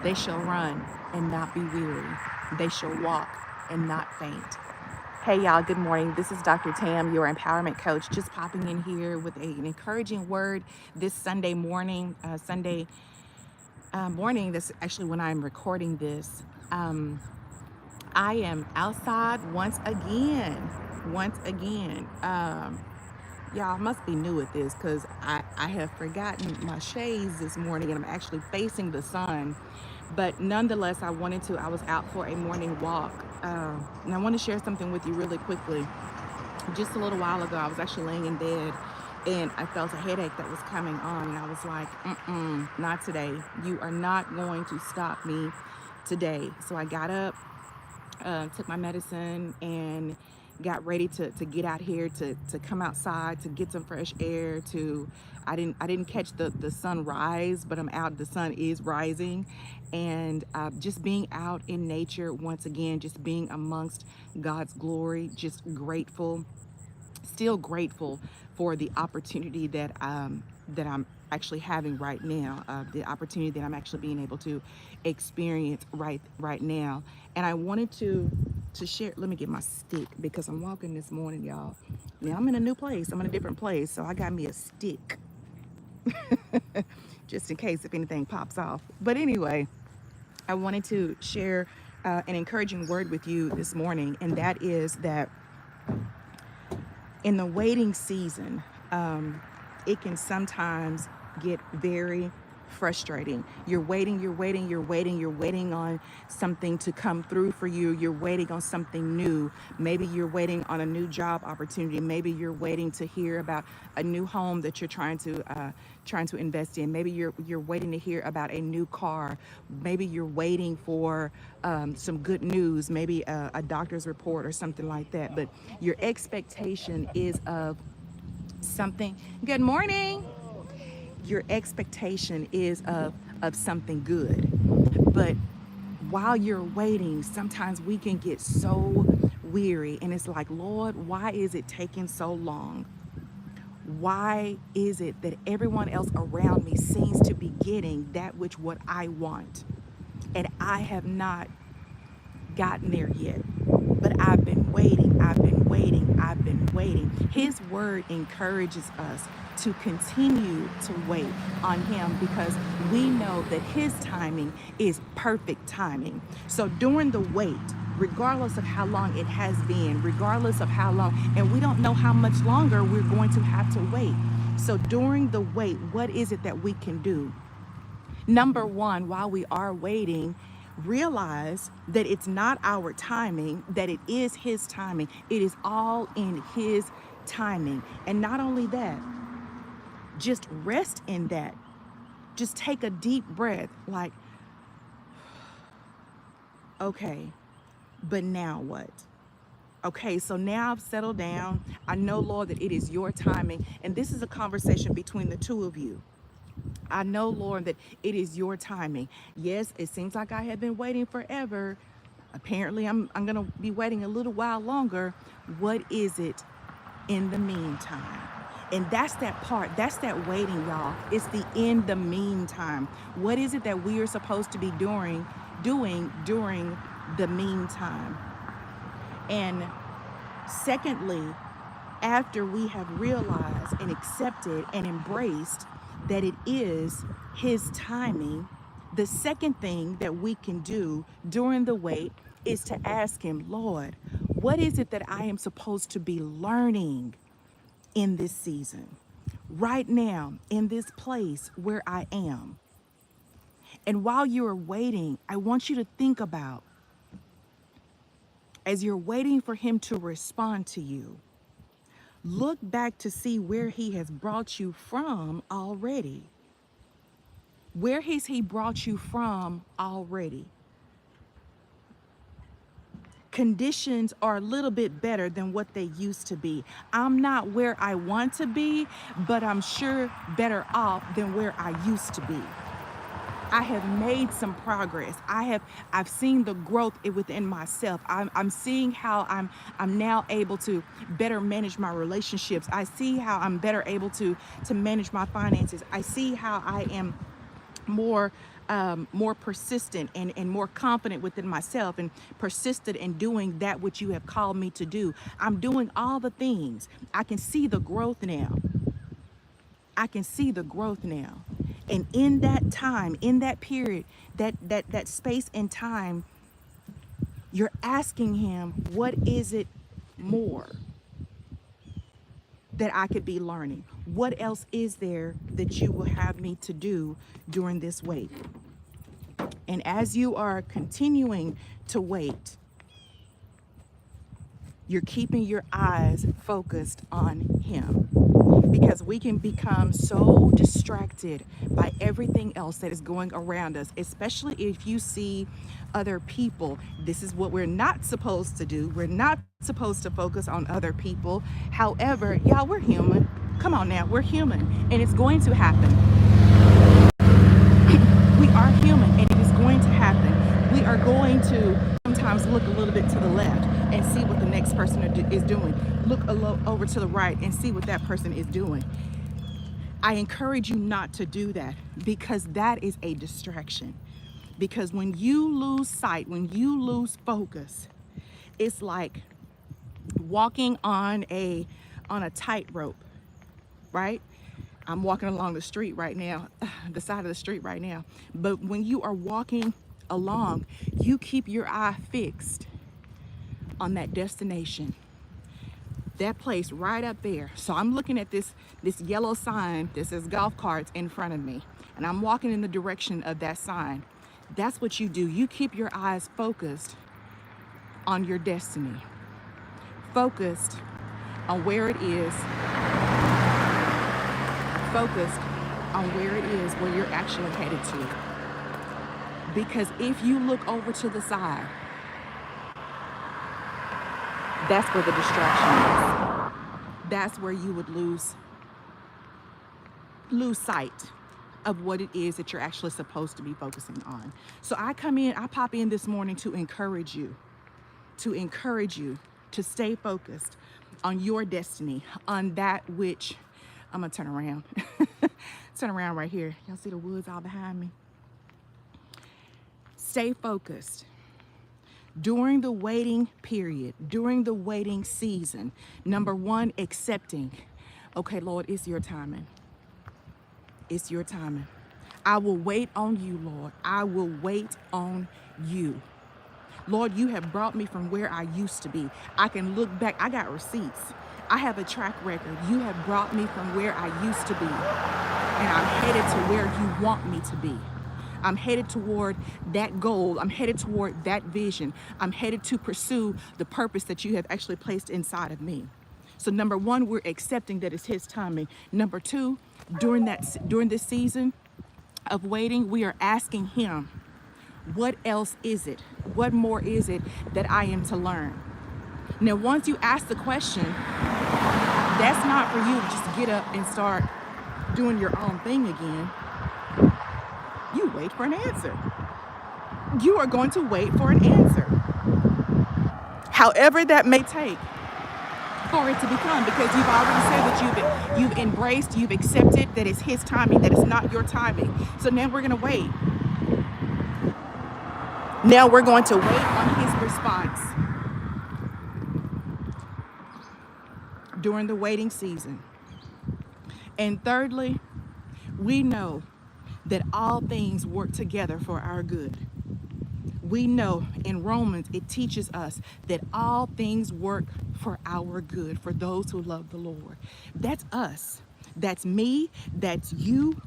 They shall run and not be weary. They shall walk and not faint. Hey, y'all, good morning. This is Dr. Tam, your empowerment coach, just popping in here with an encouraging word this Sunday morning. Morning, that's actually when I'm recording this. I am outside once again. Once again. Y'all must be new at this because I have forgotten my shades this morning and I'm actually facing the sun. But nonetheless, I was out for a morning walk. And I want to share something with you really quickly. Just a little while ago, I was actually laying in bed and I felt a headache that was coming on. And I was like, not today. You are not going to stop me today. So I got up, took my medicine, and got ready to get out here to come outside to get some fresh air. I didn't catch the sunrise, but I'm out. The sun is rising, and just being out in nature once again, just being amongst God's glory. Just grateful, still grateful for the opportunity that I'm actually having right now, the opportunity that I'm actually being able to experience right now. And I wanted to share. Let me get my stick because I'm walking this morning, y'all. Now I'm in a new place. I'm in a different place, so I got me a stick just in case if anything pops off. But anyway, I wanted to share an encouraging word with you this morning, and that is that in the waiting season, it can sometimes get very frustrating. You're waiting on something to come through for you. You're waiting on something new. Maybe you're waiting on a new job opportunity. Maybe you're waiting to hear about a new home that you're trying to invest in. Maybe you're waiting to hear about a new car. Maybe you're waiting for some good news, maybe a doctor's report or something like that. But your expectation is of something. Good morning. Your expectation is of something good. But while you're waiting, sometimes we can get so weary and it's like, Lord, why is it taking so long? Why is it that everyone else around me seems to be getting that which what I want? And I have not gotten there yet. But I've been waiting, I've been waiting, I've been waiting. His word encourages us to continue to wait on him because we know that his timing is perfect timing. So during the wait, regardless of how long it has been, regardless of how long, and we don't know how much longer we're going to have to wait. So during the wait, what is it that we can do? Number one, while we are waiting, realize that it's not our timing, that it is his timing. It is all in his timing. And not only that, just rest in that. Just take a deep breath, like, okay, but now what? Okay, so now I've settled down. I know, Lord, that it is your timing. And this is a conversation between the two of you. I know, Lord, that it is your timing. Yes, it seems like I have been waiting forever. Apparently, I'm going to be waiting a little while longer. What is it in the meantime? And that's that part. That's that waiting, y'all. It's the in the meantime. What is it that we are supposed to be doing during the meantime? And secondly, after we have realized and accepted and embraced that it is his timing, the second thing that we can do during the wait is to ask him, Lord, what is it that I am supposed to be learning in this season, right now, in this place where I am? And while you're waiting, I want you to think about, as you're waiting for him to respond to you, look back to see where he has brought you from already. Where has he brought you from already? Conditions are a little bit better than what they used to be. I'm not where I want to be, but I'm sure better off than where I used to be. I have made some progress. I've seen the growth within myself. I'm seeing how I'm now able to better manage my relationships. I see how I'm better able to manage my finances. I see how I am more more persistent and more confident within myself and persistent in doing that which you have called me to do. I'm doing all the things. I can see the growth now. I can see the growth now. And in that time, in that period, that space and time, you're asking him, what is it more that I could be learning? What else is there that you will have me to do during this wait? And as you are continuing to wait, you're keeping your eyes focused on him, because we can become so distracted by everything else that is going around us, especially if you see other people. This is what we're not supposed to do. We're not supposed to focus on other people. However, y'all, we're human. Come on now, we're human, and it's going to happen. We are human, and it is going to happen. We are going to sometimes look a little bit to the left and see what the next person is doing. Look over to the right and see what that person is doing. I encourage you not to do that, because that is a distraction. Because when you lose sight, when you lose focus, it's like walking on a tightrope, right? I'm walking along the street right now, the side of the street right now. But when you are walking along, you keep your eye fixed on that destination, that place right up there. So I'm looking at this yellow sign that says golf carts in front of me, and I'm walking in the direction of that sign. That's what you do. You keep your eyes focused on your destiny, focused on where it is, focused on where it is where you're actually headed to. Because if you look over to the side, that's where the distraction is. That's where you would lose sight of what it is that you're actually supposed to be focusing on. So I pop in this morning to encourage you to stay focused on your destiny, on that which, I'm gonna turn around. Turn around right here. Y'all see the woods all behind me? Stay focused. During the waiting period, during the waiting season, number one, accepting. Okay, Lord, it's your timing. It's your timing. I will wait on you, Lord. I will wait on you. Lord, you have brought me from where I used to be. I can look back. I got receipts. I have a track record. You have brought me from where I used to be, and I'm headed to where you want me to be. I'm headed toward that goal. I'm headed toward that vision. I'm headed to pursue the purpose that you have actually placed inside of me. So number one, we're accepting that it's his timing. Number two, during this season of waiting, we are asking him, what else is it? What more is it that I am to learn? Now, once you ask the question, that's not for you to just get up and start doing your own thing again. You wait for an answer. You are going to wait for an answer, however that may take for it to become, because you've already said that you've embraced, you've accepted that it's his timing, that it's not your timing. So now we're going to wait. Now we're going to wait on his response during the waiting season. And thirdly, we know that all things work together for our good. We know in Romans, it teaches us that all things work for our good, for those who love the Lord. That's us. That's me. That's you.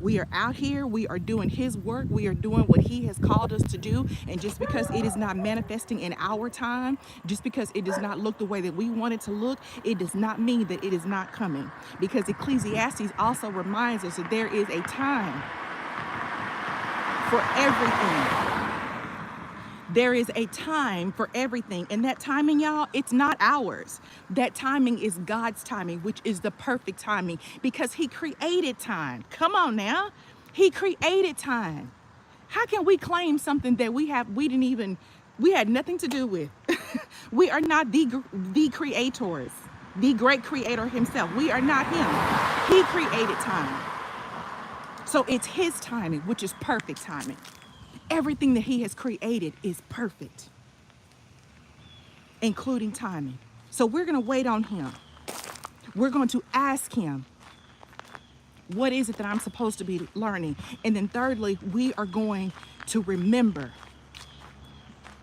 We are out here. We are doing his work. We are doing what he has called us to do. And just because it is not manifesting in our time, just because it does not look the way that we want it to look, it does not mean that it is not coming. Because Ecclesiastes also reminds us that there is a time for everything. There is a time for everything. And that timing, y'all, it's not ours. That timing is God's timing, which is the perfect timing, because he created time. Come on now. He created time. How can we claim something that we had nothing to do with? We are not the creators, the great creator himself. We are not him. He created time. So it's his timing, which is perfect timing. Everything that he has created is perfect, including timing. So we're going to wait on him. We're going to ask him, what is it that I'm supposed to be learning? And then thirdly, we are going to remember.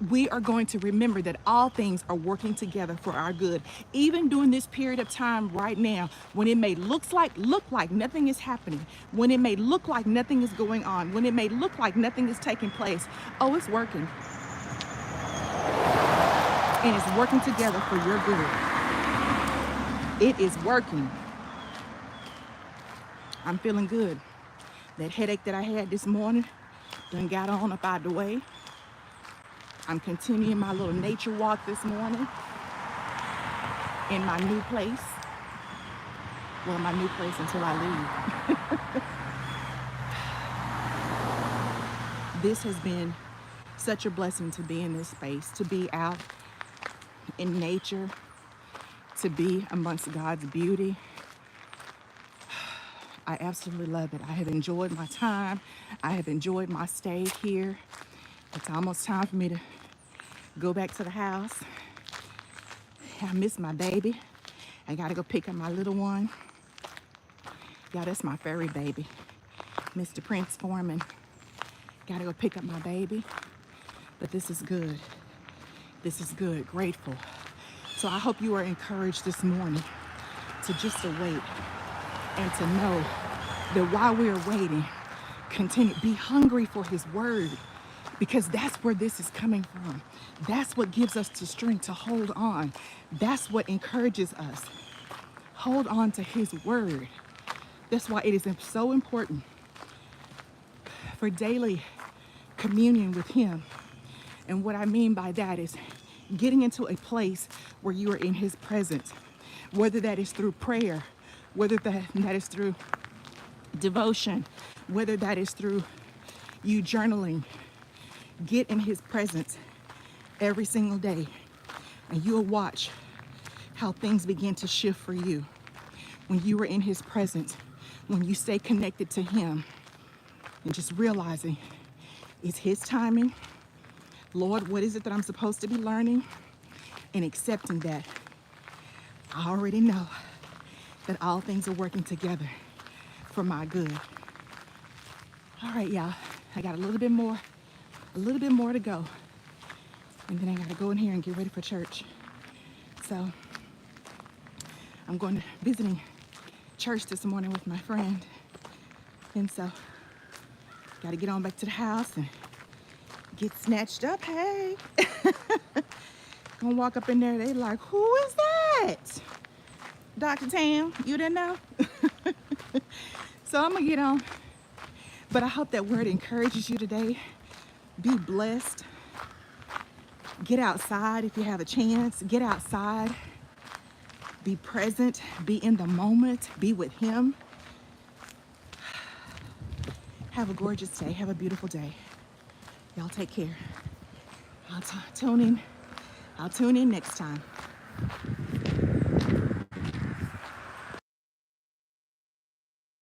We are going to remember that all things are working together for our good. Even during this period of time right now, when it may look like nothing is happening, when it may look like nothing is going on, when it may look like nothing is taking place, oh, it's working. And it's working together for your good. It is working. I'm feeling good. That headache that I had this morning done got on up out of the way. I'm continuing my little nature walk this morning in my new place. Well, my new place until I leave. This has been such a blessing to be in this space, to be out in nature, to be amongst God's beauty. I absolutely love it. I have enjoyed my time. I have enjoyed my stay here. It's almost time for me to go back to the house. I miss my baby. I gotta go pick up my little one. Yeah, that's my furry baby, Mr. Prince Foreman. Gotta go pick up my baby. But this is good. This is good, grateful. So I hope you are encouraged this morning to just await and to know that while we are waiting, continue, be hungry for his word, because that's where this is coming from. That's what gives us the strength to hold on. That's what encourages us. Hold on to his word. That's why it is so important for daily communion with him. And what I mean by that is getting into a place where you are in his presence, whether that is through prayer, whether that is through devotion, whether that is through you journaling. Get in his presence every single day, and you'll watch how things begin to shift for you when you are in his presence, when you stay connected to him, and just realizing it's his timing. Lord, what is it that I'm supposed to be learning? And accepting that I already know that all things are working together for my good. All right, y'all, I got a little bit more to go. And then I gotta go in here and get ready for church. So I'm going to visiting church this morning with my friend. And so gotta get on back to the house and get snatched up. Hey, gonna walk up in there. They like, who is that? Dr. Tam, you didn't know? So I'm gonna get on. But I hope that word encourages you today. Be blessed. Get outside if you have a chance. Get outside. Be present. Be in the moment. Be with him. Have a gorgeous day. Have a beautiful day. Y'all take care. I'll tune in next time.